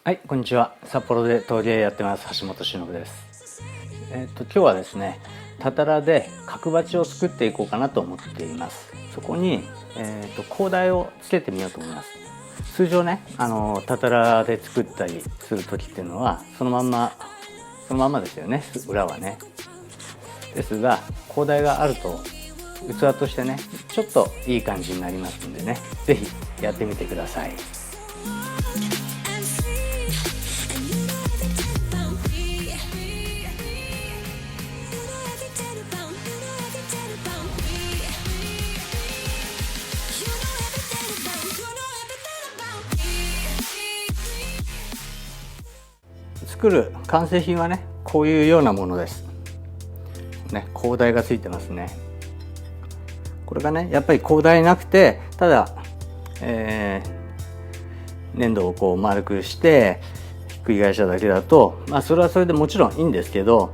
はい、こんにちは。札幌で陶芸やってます橋本忍です。今日はですね、たたらで角鉢を作っていこうかなと思っています。そこに高台をつけてみようと思います。通常ね、たたらで作ったりする時っていうのはそのまんまですよね。裏はね。ですが、高台があると器としてね、ちょっといい感じになりますんでね、是非やってみてください。作る完成品はね、こういうようなものですね。高台がついてますね。これがね、やっぱり高台なくて、ただ、粘土をこう丸くしてひっくり返しただけだと、それはそれでもちろんいいんですけど、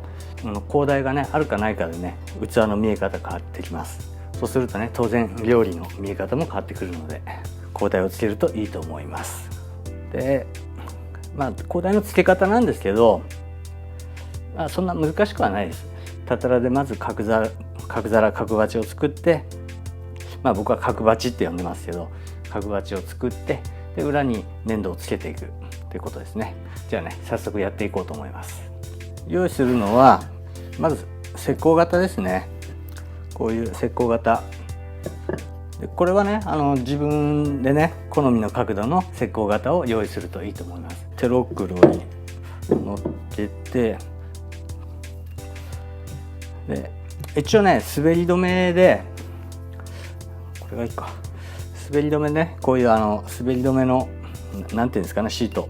高台がねあるかないかでね、器の見え方変わってきます。そうするとね、当然料理の見え方も変わってくるので、高台をつけるといいと思います。で、高台の付け方なんですけど、そんな難しくはないです。たたらでまず角鉢を作って、僕は角鉢って呼んでますけど、角鉢を作って、で裏に粘土をつけていくということですね。じゃあね、早速やっていこうと思います。用意するのはまず石膏型ですね。こういう石膏型で、これはね、自分でね好みの角度の石膏型を用意するといいと思います。テロックルに乗っけて、で一応ね、滑り止めで、これがいいか、滑り止めね、こういう滑り止めのなんていうんですかね、シート、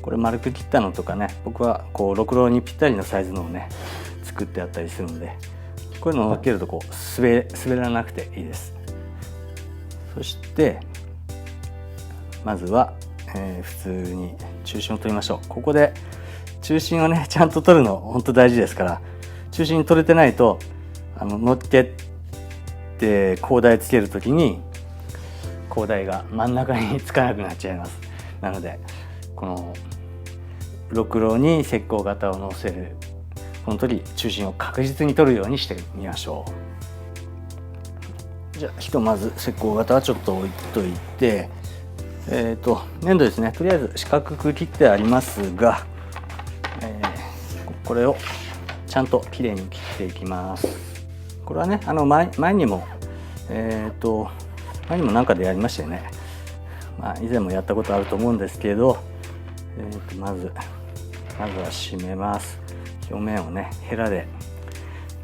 これ丸く切ったのとかね、僕はこうろくろにぴったりのサイズのをね作ってあったりするので、こういうのを乗っけるとこう滑らなくていいです。そしてまずは、普通に中心を取りましょう。ここで中心をねちゃんと取るの本当大事ですから、中心取れてないと乗っけて高台つけるときに高台が真ん中につかなくなっちゃいます。なのでこのろくろに石膏型を乗せるこの時、中心を確実に取るようにしてみましょう。じゃあひとまず石膏型はちょっと置いといて、粘土ですね、とりあえず四角く切ってありますが、これをちゃんときれいに切っていきます。これはね、前にも何かでやりましたよね。以前もやったことあると思うんですけど、まずは締めます。表面をねヘラで、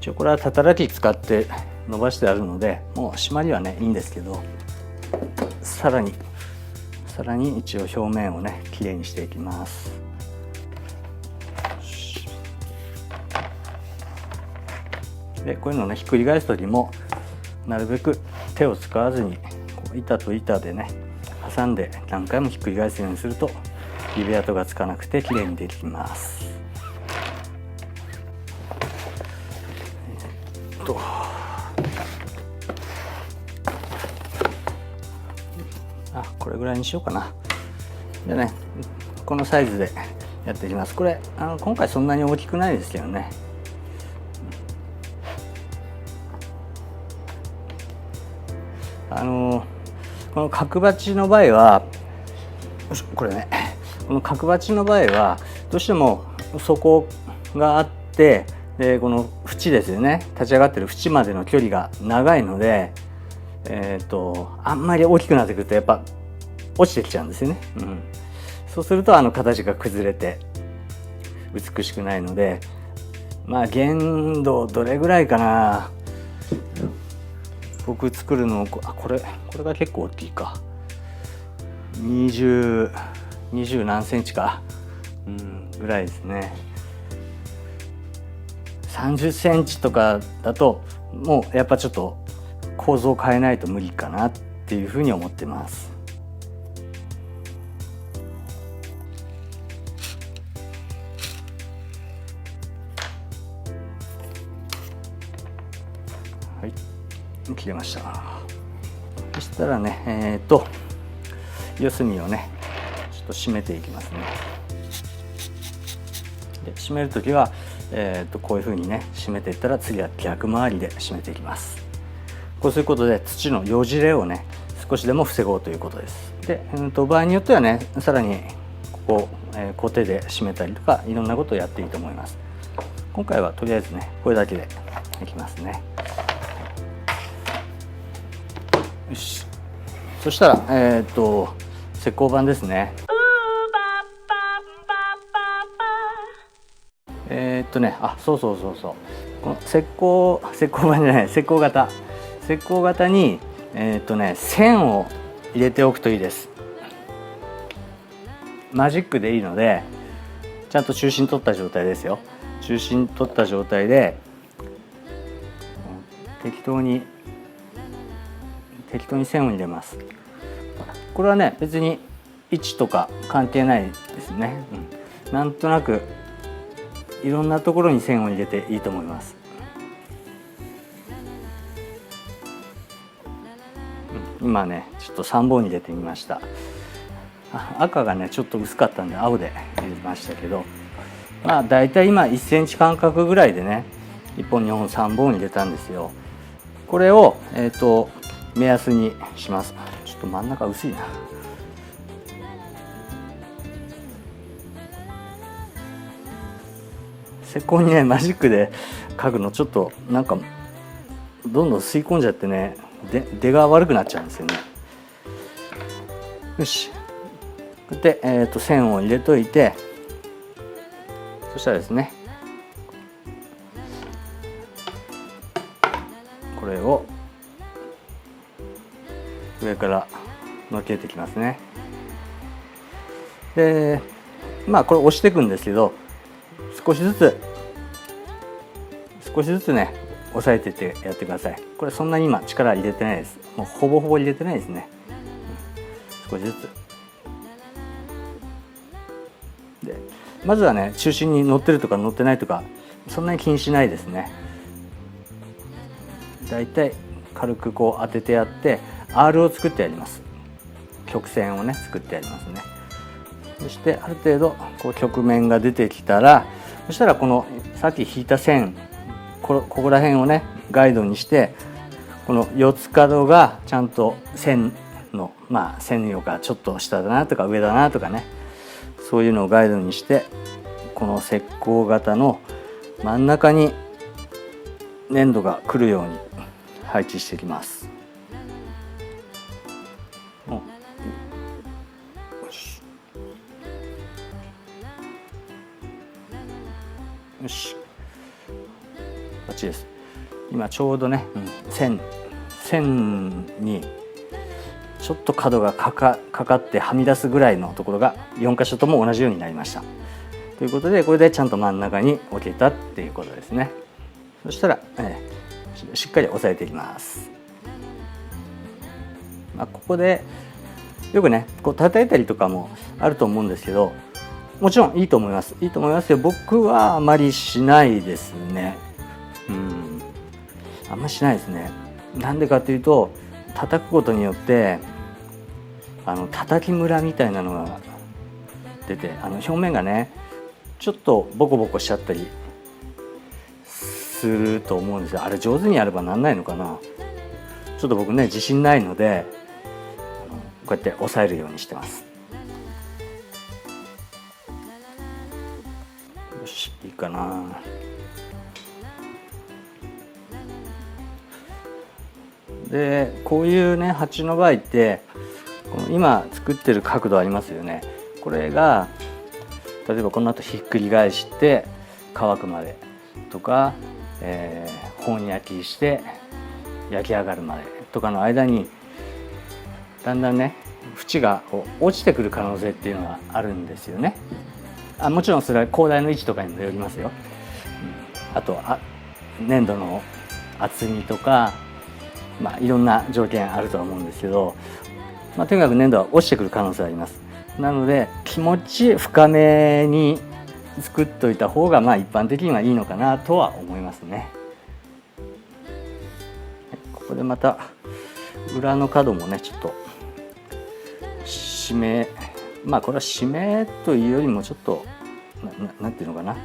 一応これはたたらき使って伸ばしてあるので、もう締まりはねいいんですけど、さらに一応表面をねきれいにしていきます。でこういうのをねひっくり返す時もなるべく手を使わずに、こう板と板でね挟んで何回もひっくり返すようにすると指跡がつかなくてきれいにできます。これぐらいにしようかな。でね、このサイズでやっていきます。これ今回そんなに大きくないですけどね。この角鉢の場合は、これね、この角鉢の場合はどうしても底があって、でこの縁ですよね、立ち上がってる縁までの距離が長いので、あんまり大きくなってくるとやっぱ落ちてきちゃうんですよね。そうすると形が崩れて美しくないので、限度どれぐらいかな。僕作るのこれが結構大きいか、20何センチか、ぐらいですね。30センチとかだともうやっぱちょっと構造を変えないと無理かなっていうふうに思ってます。はい、切れました。そしたらね、四隅をねちと締めていきますね。で締める時は、こういう風にね締めていったら、次は逆回りで締めていきます。こうすることで土のよじれをね少しでも防ごうということです。で、場合によってはねさらにここ、コテで締めたりとかいろんなことをやっていいと思います。今回はとりあえずねこれだけでいきますね。よし、そしたら石膏板ですね。そうこの石膏板じゃない、石膏型に線を入れておくといいです。マジックでいいので、ちゃんと中心取った状態ですよ。中心取った状態で適当に線を入れます。これはね別に位置とか関係ないですね。なんとなくいろんなところに線を入れていいと思います。今ねちょっと3本入れてみました。赤がねちょっと薄かったんで青で入れましたけど、まあだいたい今1センチ間隔ぐらいでね1本2本3本入れたんですよ。これを目安にします。ちょっと真ん中薄いな。石膏にねマジックで描くのちょっとなんかどんどん吸い込んじゃってね出が悪くなっちゃうんですよね。よし、で、線を入れといて、そしたらですねこれを上からのっけていきますね。でまあこれ押していくんですけど、少しずつね押さえてってやってください。これそんなに今力入れてないです。もうほぼほぼ入れてないですね。少しずつで、まずはね中心に乗ってるとか乗ってないとかそんなに気にしないですね。だいたい軽くこう当ててやって R を作ってやります。曲線をね作ってやりますね。そしてある程度こう曲面が出てきたら、そしたらこのさっき引いた線ここら辺をねガイドにして、この四つ角がちゃんと線の線よかちょっと下だなとか上だなとかね、そういうのをガイドにして、この石膏型の真ん中に粘土が来るように配置していきます。よし、こっちです。今ちょうどね、線にちょっと角がかかってはみ出すぐらいのところが4箇所とも同じようになりました。ということでこれでちゃんと真ん中に置けたっていうことですね。そしたら、しっかり押さえていきます。ここでよくねこう叩いたりとかもあると思うんですけど、もちろんいいと思いますけど、僕はあまりしないですね。あんまりしないですね。なんでかというと、叩くことによって叩きムラみたいなのが出て、表面がねちょっとボコボコしちゃったりすると思うんですよ。あれ上手にやればなんないのかな。ちょっと僕ね自信ないのでこうやって押さえるようにしてます。よし、いいかな。でこういうね鉢の場合ってこの今作ってる角度ありますよね。これが例えばこの後ひっくり返して乾くまでとか、本焼きして焼き上がるまでとかの間にだんだんね縁が落ちてくる可能性っていうのがあるんですよね。もちろんそれは高台の位置とかにもよりますよ。あと粘土の厚みとか、いろんな条件あるとは思うんですけど、とにかく粘土は落ちてくる可能性があります。なので気持ち深めに作っといた方が一般的にはいいのかなとは思いますね。ここでまた裏の角もねちょっと締めまあこれは締めというよりもちょっとなんていうのかな、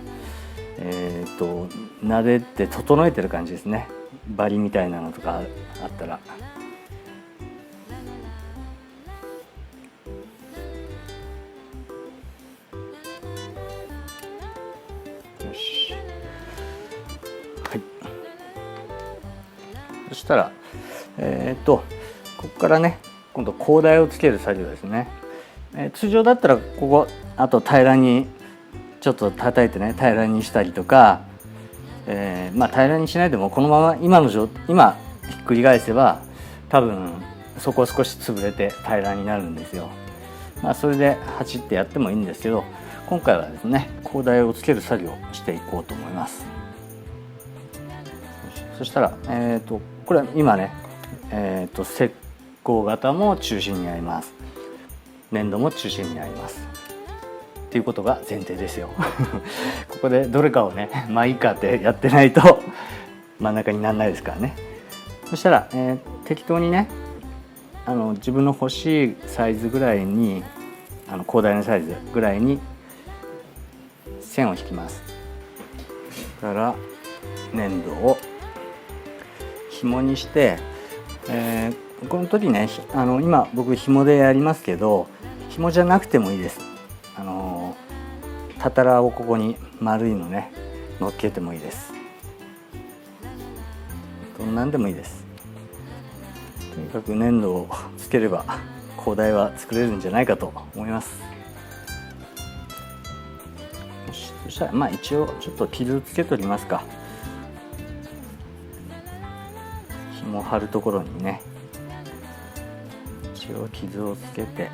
撫でて整えてる感じですね。バリみたいなのとかあったら。よし、はい。そしたらここからね、今度高台をつける作業ですね。通常だったらここあと平らにちょっと叩いてね、平らにしたりとか、まあ平らにしないでもこのまま今ひっくり返せば多分そこ少し潰れて平らになるんですよ。まあそれで走ってやってもいいんですけど、今回はですね高台をつける作業をしていこうと思います。そしたらこれ今ね石膏型も中心にあります。粘土も中心にありますっていうことが前提ですよここでどれかをねまあいいかってやってないと真ん中にならないですからね。そしたら、適当にね自分の欲しいサイズぐらいに広大なサイズぐらいに線を引きます。それから粘土を紐にして、この時ね今僕紐でやりますけど、紐じゃなくてもいいです。たたらをここに丸いのね乗っけてもいいです。どんなんでもいいです。とにかく粘土をつければ高台は作れるんじゃないかと思います。そしたらまあ一応ちょっと傷つけとりますか。紐を張るところにね一応傷をつけて、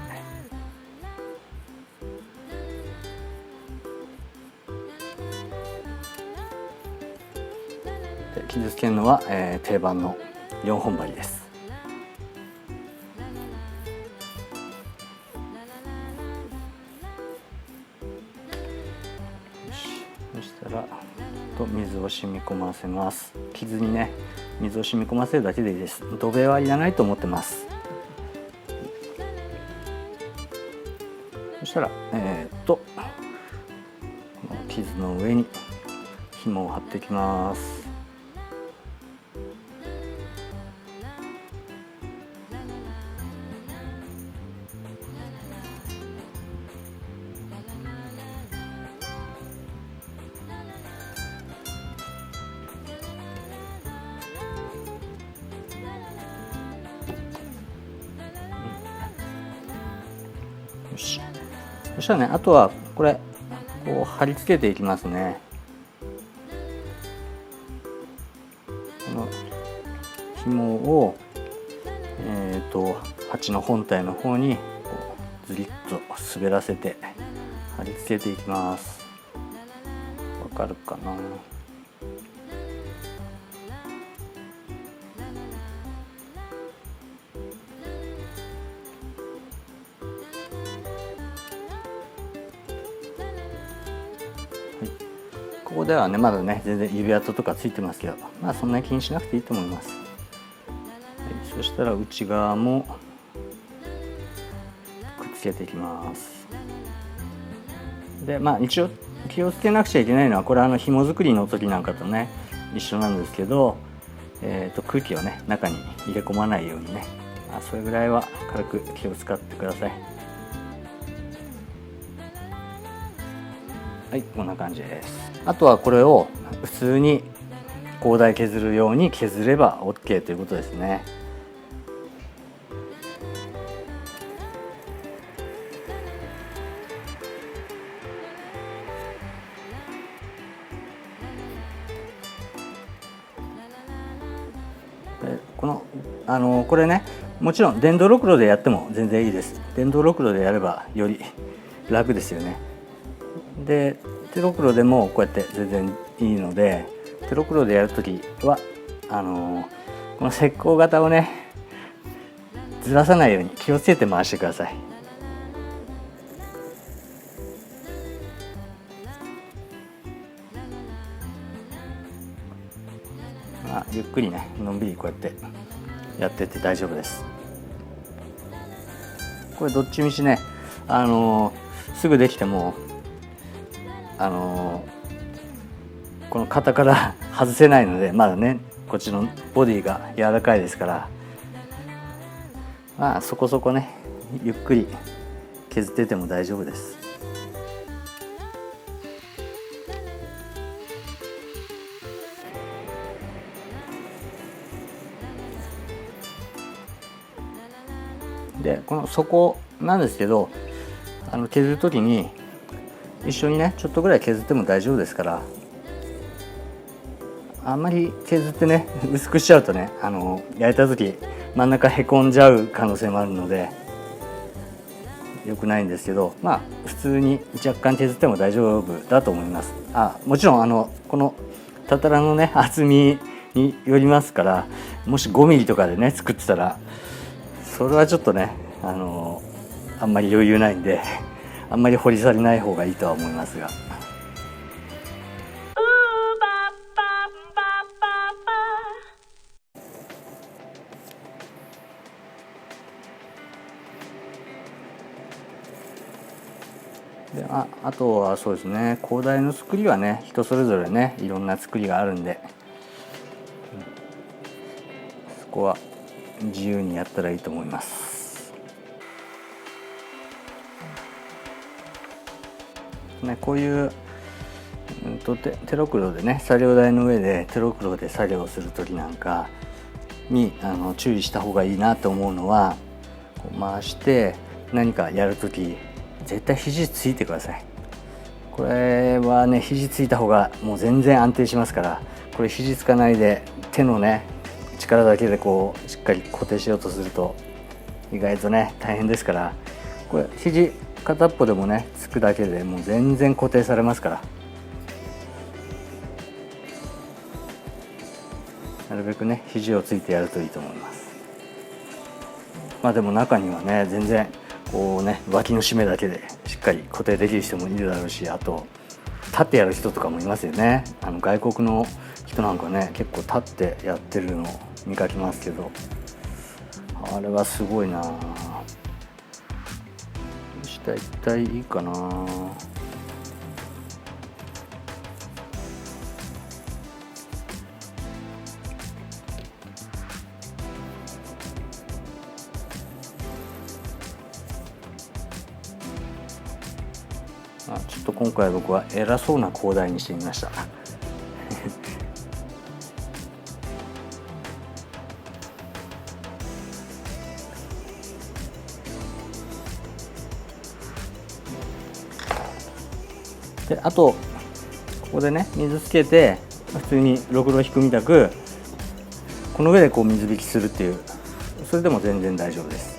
で傷つけるのは、定番の4本針です。そしたら水を染み込ませます。傷にね水を染み込ませるだけでいいです。土塀はいらないと思ってます。そしたら傷の上に紐を張っていきます。よし。そしたらね、あとはこれこう貼り付けていきますね。この紐を鉢の本体の方にこうずりっと滑らせて貼り付けていきます。わかるかな。ここではねまだね全然指跡とかついてますけど、まあそんなに気にしなくていいと思います。はい、そしたら内側もくっつけていきます。でまあ一応気をつけなくちゃいけないのはこれ紐作りの時なんかとね一緒なんですけど、空気をね中に入れ込まないようにね、それぐらいは軽く気を使ってください。はい、こんな感じです。あとはこれを普通に広大削るように削れば OK ということですね。これねもちろん電動ろくろでやっても全然いいです。電動ろくろでやればより楽ですよね。で手ろくろでもこうやって全然いいので、手ろくろでやるときはこの石膏型をねずらさないように気をつけて回してください。ゆっくりねのんびりこうやってやってって大丈夫です。これどっちみちねすぐできてもこの肩から外せないので、まだねこっちのボディが柔らかいですから、まあそこそこねゆっくり削ってても大丈夫です。でこの底なんですけど、削る時に一緒にねちょっとぐらい削っても大丈夫ですから、あんまり削ってね薄くしちゃうとね焼いた時真ん中へこんじゃう可能性もあるので良くないんですけど、まあ普通に若干削っても大丈夫だと思います。もちろんこのたたらのね厚みによりますから、もし5ミリとかでね作ってたらそれはちょっとねあんまり余裕ないんであんまり掘り下げない方がいいとは思いますが。であとはそうですね、高台の作りはね人それぞれねいろんな作りがあるんで、そこは自由にやったらいいと思います。ね、こういうテロクロでね作業台の上でテロクロで作業する時なんかに注意した方がいいなと思うのは、こう回して何かやる時絶対肘ついてください。これはね肘ついた方がもう全然安定しますから、これ肘つかないで手のね力だけでこうしっかり固定しようとすると意外とね大変ですから、これ肘片っぽでもねつくだけでもう全然固定されますから、なるべくね肘をついてやるといいと思います。まあでも中にはね全然こうね脇の締めだけでしっかり固定できる人もいるだろうし、あと立ってやる人とかもいますよね。外国の人なんかね結構立ってやってるの見かけますけど、あれはすごいな。下一体いいかな。ちょっと今回僕は偉そうな高台にしてみましたであとここでね水つけて普通にろくろ引くみたくこの上でこう水引きするっていう、それでも全然大丈夫です。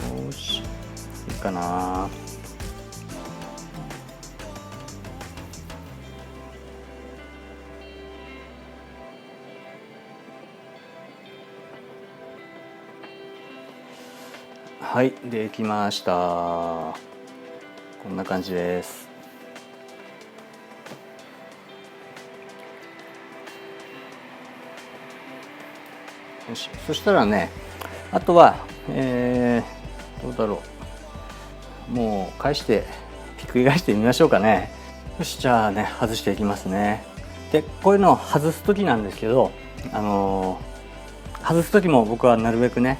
よし、いいかな。はい、できました。こんな感じです。よし、そしたらね、あとは、どうだろう、もう返してひっくり返してみましょうかね。よし、じゃあね外していきますね。でこういうのを外す時なんですけど、外す時も僕はなるべくね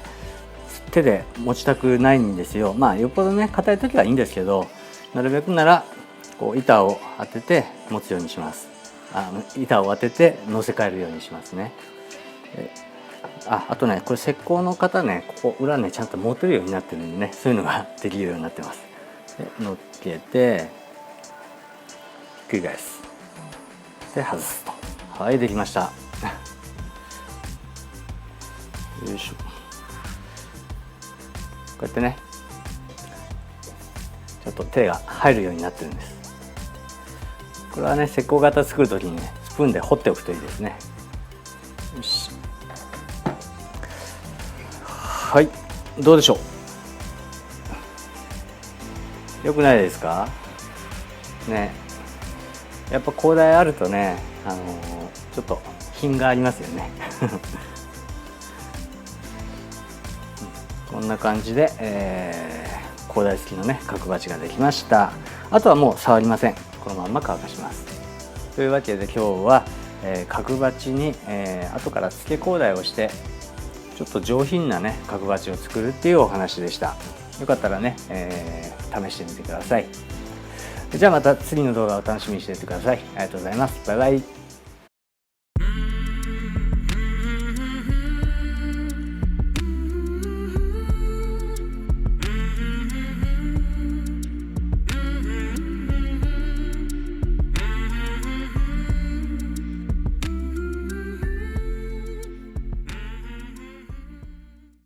手で持ちたくないんですよ。まあよっぽどね硬い時はいいんですけど、なるべくならこう板を当てて持つようにします。板を当てて乗せ替えるようにしますね。あとねこれ石膏の型ね、ここ裏ねちゃんと持てるようになってるんでね、そういうのができるようになってます。で乗っけてひっくり返す、で外すと。はい、できましたよいしょ。こうやってねちょっと手が入るようになってるんです。これはね石膏型作る時にねスプーンで掘っておくといいですね。よし、はい、どうでしょう。良くないですかね。やっぱ高台あるとね、ちょっと品がありますよねこんな感じで、高台付きのね角鉢ができました。あとはもう触りません。このまんま乾かします。というわけで今日は、角鉢に、後から付け高台をしてちょっと上品なね角鉢を作るっていうお話でした。よかったらね、試してみてください。じゃあまた次の動画を楽しみにしていてください。ありがとうございます。バイバイ。